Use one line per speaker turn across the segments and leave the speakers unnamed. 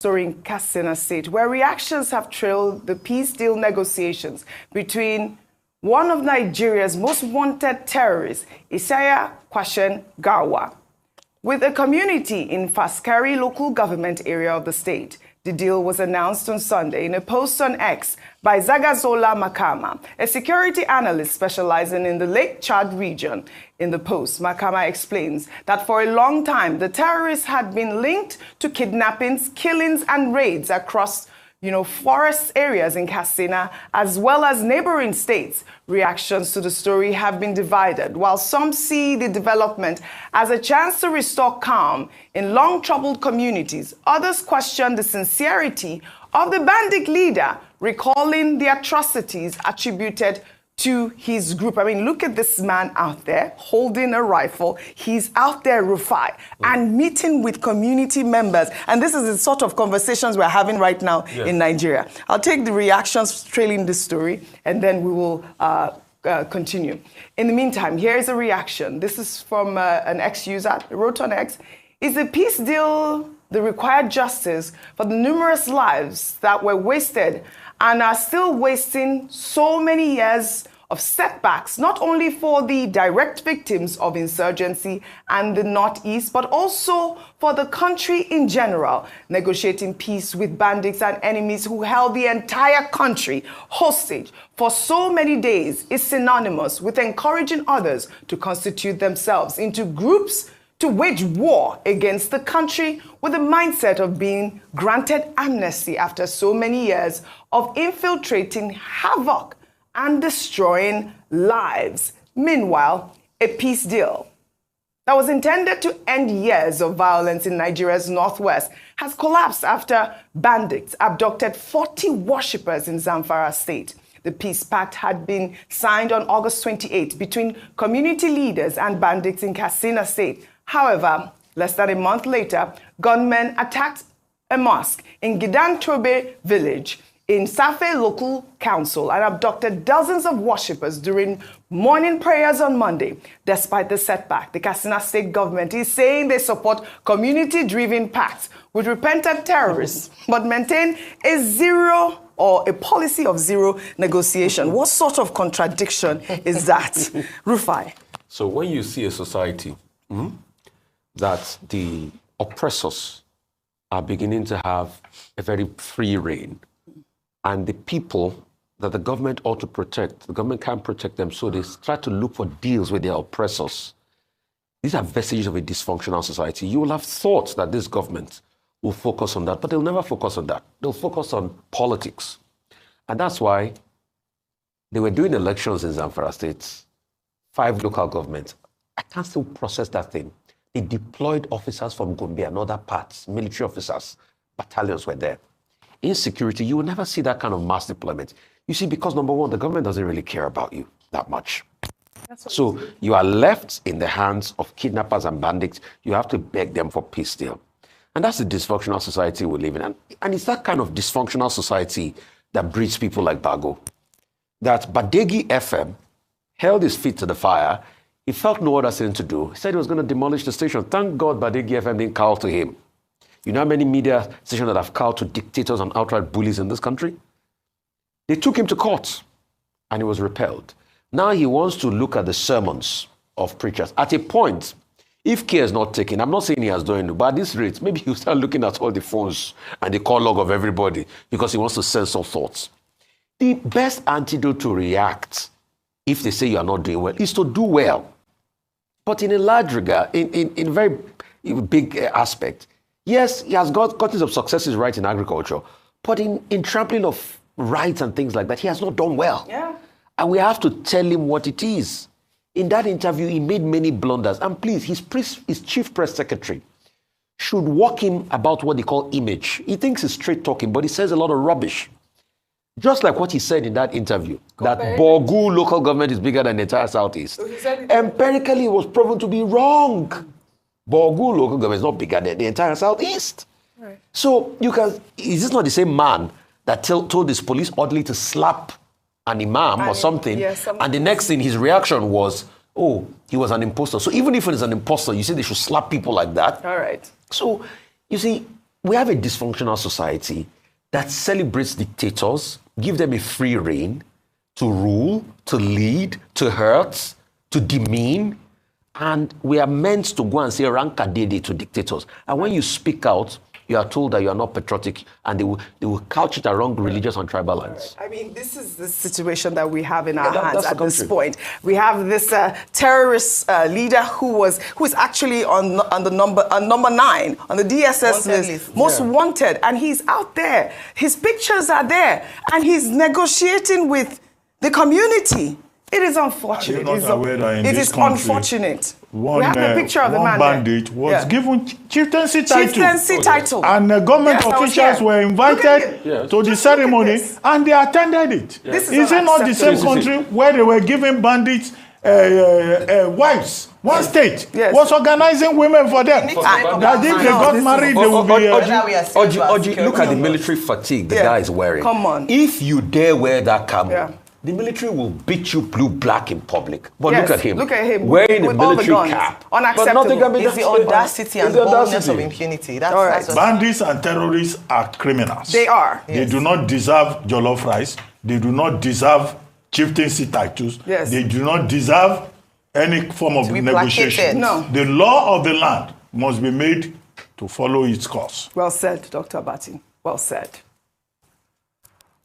story in Katsina State, where reactions have trailed the peace deal negotiations between one of Nigeria's most wanted terrorists, Isaiah Kwashen Garwa, with a community in Faskari local government area of the state. The deal was announced on Sunday in a post on X by Zagazola Makama, a security analyst specializing in the Lake Chad region. In the post, Makama explains that for a long time, the terrorists had been linked to kidnappings, killings, and raids across forest areas in Katsina, as well as neighboring states. Reactions to the story have been divided. While some see the development as a chance to restore calm in long-troubled communities, others question the sincerity of the bandit leader, recalling the atrocities attributed to his group. I mean, look at this man out there holding a rifle. He's out there, Rufai, and meeting with community members. And this is the sort of conversations we're having right now in Nigeria. I'll take the reactions trailing this story, and then we will continue. In the meantime, here is a reaction. This is from an ex-user. He wrote on X, "Is the peace deal the required justice for the numerous lives that were wasted and are still wasting so many years of setbacks, not only for the direct victims of insurgency and the Northeast, but also for the country in general? Negotiating peace with bandits and enemies who held the entire country hostage for so many days is synonymous with encouraging others to constitute themselves into groups to wage war against the country with the mindset of being granted amnesty after so many years of infiltrating havoc and destroying lives. Meanwhile, a peace deal that was intended to end years of violence in Nigeria's northwest has collapsed after bandits abducted 40 worshippers in Zamfara state. The peace pact had been signed on August 28 between community leaders and bandits in Katsina state. However, less than a month later, gunmen attacked a mosque in Gidantobe village in Safe local council and abducted dozens of worshippers during morning prayers on Monday. Despite the setback, the Katsina state government is saying they support community-driven pacts with repentant terrorists, but maintain a policy of zero negotiation. What sort of contradiction is that? Rufai.
So when you see a society that the oppressors are beginning to have a very free reign, and the people that the government ought to protect, the government can't protect them, so they try to look for deals with their oppressors. These are vestiges of a dysfunctional society. You will have thought that this government will focus on that, but they'll never focus on that. They'll focus on politics. And that's why they were doing elections in Zamfara State, 5 local governments. I can't still process that thing. They deployed officers from Gombe and other parts, military officers, battalions were there. In security, you will never see that kind of mass deployment. You see, because number one, the government doesn't really care about you that much. So you are left in the hands of kidnappers and bandits. You have to beg them for peace deal. And that's the dysfunctional society we live in. And it's that kind of dysfunctional society that breeds people like Bago. That Badegi FM held his feet to the fire. He felt no other thing to do. He said he was going to demolish the station. Thank God Badegi FM didn't call to him. You know how many media stations that have called to dictators and outright bullies in this country? They took him to court and he was repelled. Now he wants to look at the sermons of preachers. At a point, if care is not taken, I'm not saying he has done it, but at this rate, maybe he'll start looking at all the phones and the call log of everybody because he wants to censor thoughts. The best antidote to react if they say you are not doing well is to do well. But in a large regard, in very big aspect, yes, he has gotten some successes right in agriculture, but in trampling of rights and things like that, he has not done well.
Yeah.
And we have to tell him what it is. In that interview, he made many blunders. And please, his chief press secretary should walk him about what they call image. He thinks he's straight talking, but he says a lot of rubbish. Just like what he said in that interview, that Borgu local government is bigger than the entire Southeast. So empirically, it was proven to be wrong. Borgu local government is not bigger than the entire Southeast. Right. So is this not the same man that told his police orderly to slap an imam or something? Yes, and the next thing, his reaction was, oh, he was an imposter. So even if it is an imposter, you say they should slap people like that.
All right.
So, you see, we have a dysfunctional society that celebrates dictators, give them a free rein to rule, to lead, to hurt, to demean. And we are meant to go and say rankadede to dictators. And when you speak out, you are told that you are not patriotic, and they will couch it around religious and tribal lines.
I mean, this is the situation that we have in our hands at this point. We have this terrorist leader who is actually on the number 9 on the DSS list, most wanted, and he's out there. His pictures are there, and he's negotiating with the community. It is unfortunate. It is unfortunate. We have a picture of the man
bandit
there.
was given chieftaincy title.
Chieftaincy title.
And government officials were invited to the ceremony, and they attended it.
This
is it not the same country where they were giving bandits wives? One state was organizing women for them. That if they got married, they would be...
Oji, look at the military fatigue the guy is wearing.
Come on.
If you dare wear that camo, the military will beat you blue-black in public. But look at him.
Look at him.
Wearing a military cap.
Unacceptable.
It's the audacity and boldness of impunity. That's
bandits and terrorists are criminals.
They are.
They do not deserve jollof rice. They do not deserve chieftaincy titles. They do not deserve any form of negotiation.
No.
The law of the land must be made to follow its course.
Well said, Dr. Abati. Well said.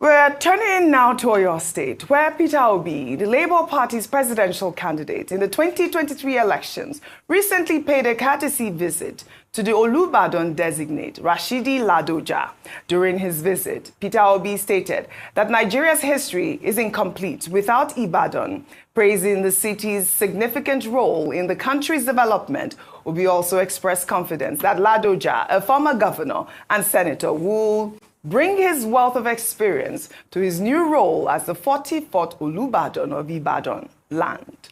We're turning now to Oyo State, where Peter Obi, the Labour Party's presidential candidate in the 2023 elections, recently paid a courtesy visit to the Olubadan designate, Rashidi Ladoja. During his visit, Peter Obi stated that Nigeria's history is incomplete without Ibadan, praising the city's significant role in the country's development. Obi also expressed confidence that Ladoja, a former governor and senator, will bring his wealth of experience to his new role as the 44th Olubadan of Ibadan land.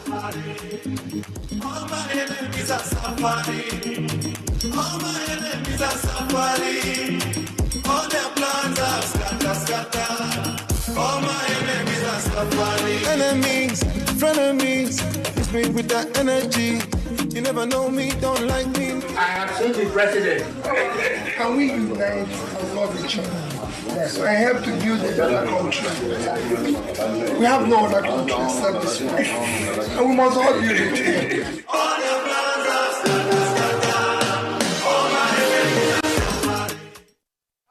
All my enemies are suffering. All my enemies are suffering. All their plans are scatter. All my enemies are suffering. Enemies, frenemies, it's me with that energy. You never know me, don't like me.
I have seen the president. Can we unite and love each other? So I have to build a better country. We have no other country except this one. And we must all build it together.
All the plans are scatter. All my enemies are suffering.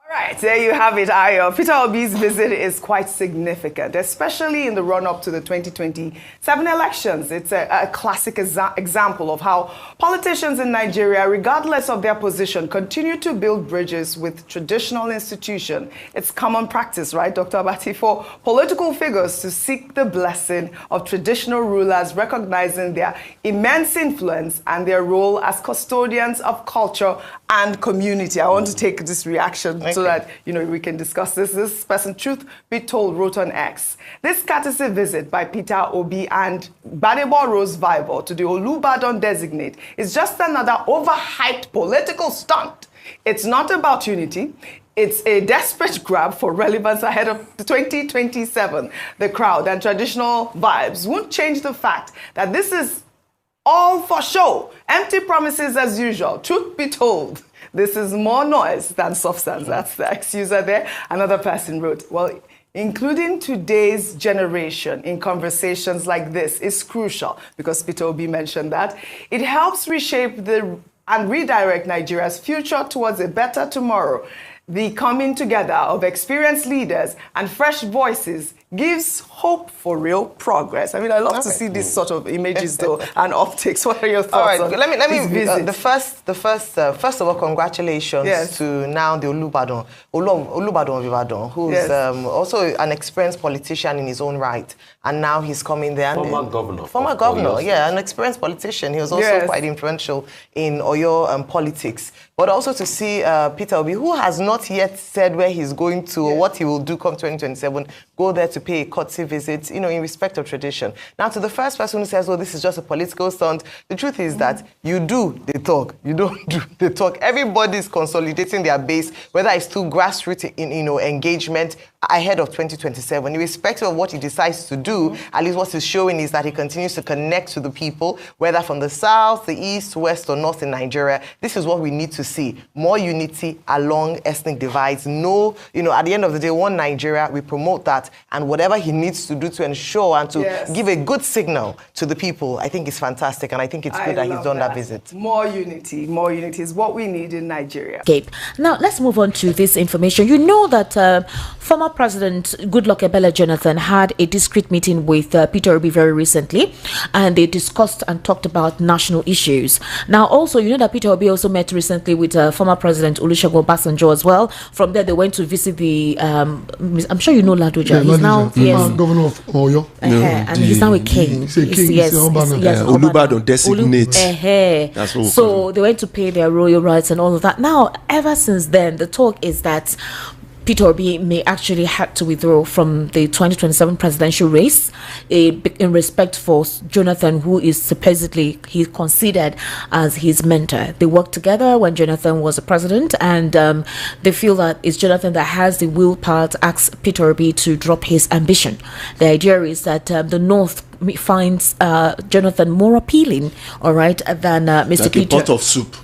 All right, there you have it, Ayo. Peter Obi's visit is quite significant, especially in the run-up to the 2027 elections. It's a classic example of how politicians in Nigeria, regardless of their position, continue to build bridges with traditional institutions. It's common practice, right, Dr. Abati, for political figures to seek the blessing of traditional rulers, recognizing their immense influence and their role as custodians of culture and community. I want to take this reaction so that we can discuss this. This person, truth be told, wrote on X. This courtesy visit by Peter Obi and Gbadebo Rose Viber to the Olubadan designate is just another overhyped political stunt. It's not about unity. It's a desperate grab for relevance ahead of the 2027. The crowd and traditional vibes won't change the fact that this is all for show. Empty promises as usual. Truth be told, this is more noise than substance. That's the ex-user there. Another person wrote, well, including today's generation in conversations like this is crucial, because Peter Obi mentioned that. It helps reshape and redirect Nigeria's future towards a better tomorrow. The coming together of experienced leaders and fresh voices gives hope for real progress. I mean, I love to see these sort of images, though, and optics. What are your thoughts?
All right, let me first of all, congratulations to now the Olubadan of Ibadan, who's also an experienced politician in his own right, and now he's coming there.
Former governor,
an experienced politician. He was also quite influential in Oyo politics. But also to see Peter Obi, who has not yet said where he's going to or what he will do come 2027, go there to pay a courtesy visit, in respect of tradition. Now, to the first person who says, oh, this is just a political stunt, the truth is that you do the talk. You don't do the talk. Everybody's consolidating their base, whether it's through grassroots engagement, ahead of 2027. Irrespective of what he decides to do, at least what he's showing is that he continues to connect to the people, whether from the south, the east, west, or north in Nigeria. This is what we need to see. More unity along ethnic divides. No, at the end of the day, one Nigeria, we promote that. And whatever he needs to do to ensure and to give a good signal to the people, I think is fantastic. And I think it's good that he's done that visit.
More unity is what we need in Nigeria.
Okay. Now, let's move on to this information. You know that former President Goodluck Ebele Jonathan had a discreet meeting with Peter Obi very recently, and they discussed and talked about national issues. Now, also, you know that Peter Obi also met recently with former President Olusegun Obasanjo as well. From there, they went to visit the, I'm sure you know Ladoja. He's now
governor of Oyo.
And he's now a king.
He's a king.
Yes,
Olubadan designate.
That's what so they went to pay their royal rights and all of that. Now, ever since then, the talk is that Peter Obi may actually have to withdraw from the 2027 presidential race in respect for Jonathan, who is supposedly he considered as his mentor. They worked together when Jonathan was a president, and they feel that it's Jonathan that has the willpower to ask Peter Obi to drop his ambition. The idea is that the North finds Jonathan more appealing, all right, than Mr.
Like
Peter.
A pot of soup.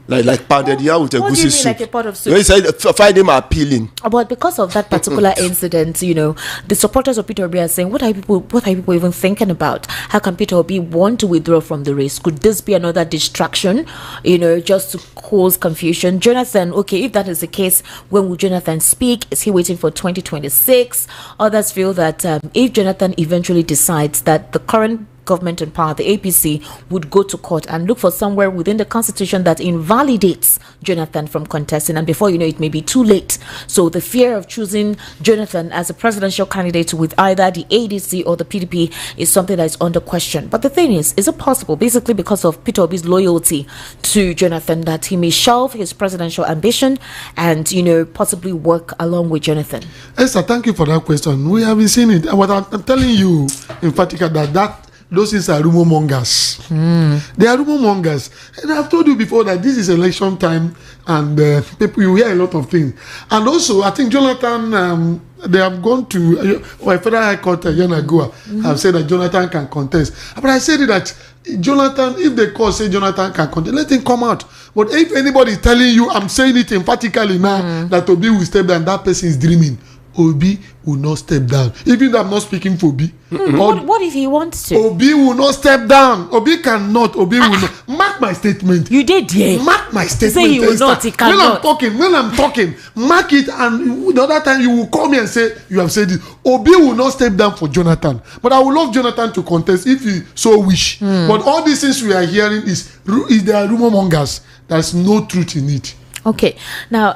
Like pounded yam with a goosey soup.
Like a pot of soup?
You said find him appealing.
But because of that particular incident, the supporters of Peter Obi are saying, what are people even thinking about? How can Peter Obi want to withdraw from the race? Could this be another distraction, just to cause confusion? Jonathan, okay, if that is the case, when will Jonathan speak? Is he waiting for 2026? Others feel that if Jonathan eventually decides that the current government in power, the APC, would go to court and look for somewhere within the constitution that invalidates Jonathan from contesting, and before you know it may be too late. So the fear of choosing Jonathan as a presidential candidate with either the ADC or the PDP is something that is under question. But the thing is it possible, basically because of Peter Obi's loyalty to Jonathan, that he may shelve his presidential ambition and possibly work along with Jonathan?
Esther, thank you for that question. We have been seeing it. What I'm telling you emphatically that those things are rumor mongers. They are rumor mongers. And I've told you before that this is election time, and people, you hear a lot of things. And also, I think Jonathan, they have gone to Federal High Court a year ago, have said that Jonathan can contest. But I said that Jonathan, if the court say Jonathan can contest, let him come out. But if anybody is telling you, I'm saying it emphatically now, that Obi will step down, that person is dreaming. Obi will not step down. Even though I'm not speaking for Obi.
What if he wants to?
Obi will not step down. Obi cannot. Obi will not. Mark my statement.
You did, yeah.
Mark my statement.
Say he will not, he cannot.
When I'm talking, mark it, and the other time you will call me and say, you have said it. Obi will not step down for Jonathan. But I would love Jonathan to contest if he so wish. But all these things we are hearing is there are rumor mongers. There's no truth in it.
Okay, now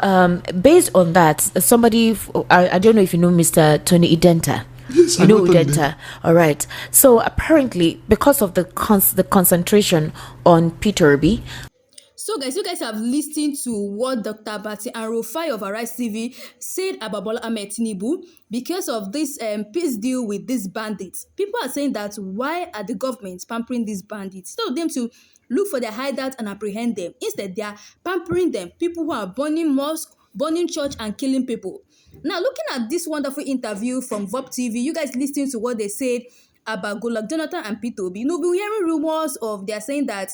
based on that, somebody, I don't know if you know Mr. Tony Identa.
Yes,
you know Identa. All right. So apparently, because of the concentration on Peter Obi.
So guys, you guys have listened to what Dr. Abbatiexpose and Rufai of Arise TV said about Bola Ahmed Tinubu because of this peace deal with these bandits. People are saying that why are the governments pampering these bandits? Instead of them to look for their hideouts and apprehend them, instead they are pampering them. People who are burning mosque, burning church, and killing people. Now, looking at this wonderful interview from VOP TV, you guys listening to what they said about Goodluck Jonathan and Peter Obi. We're hearing rumors of they are saying that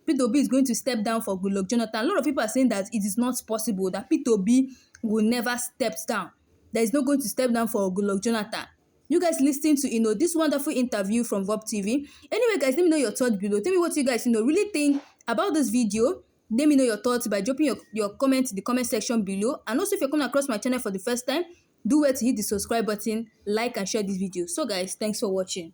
Peter Obi is going to step down for Goodluck Jonathan. A lot of people are saying that it is not possible, that Peter Obi will never step down. There is not going to step down for Goodluck Jonathan. You guys listening to this wonderful interview from VOP TV. Anyway, guys, let me know your thoughts below. Tell me what you guys really think about this video. Let me know your thoughts by dropping your comments in the comment section below. And also, if you're coming across my channel for the first time, do well to hit the subscribe button, like and share this video. So guys, thanks for watching.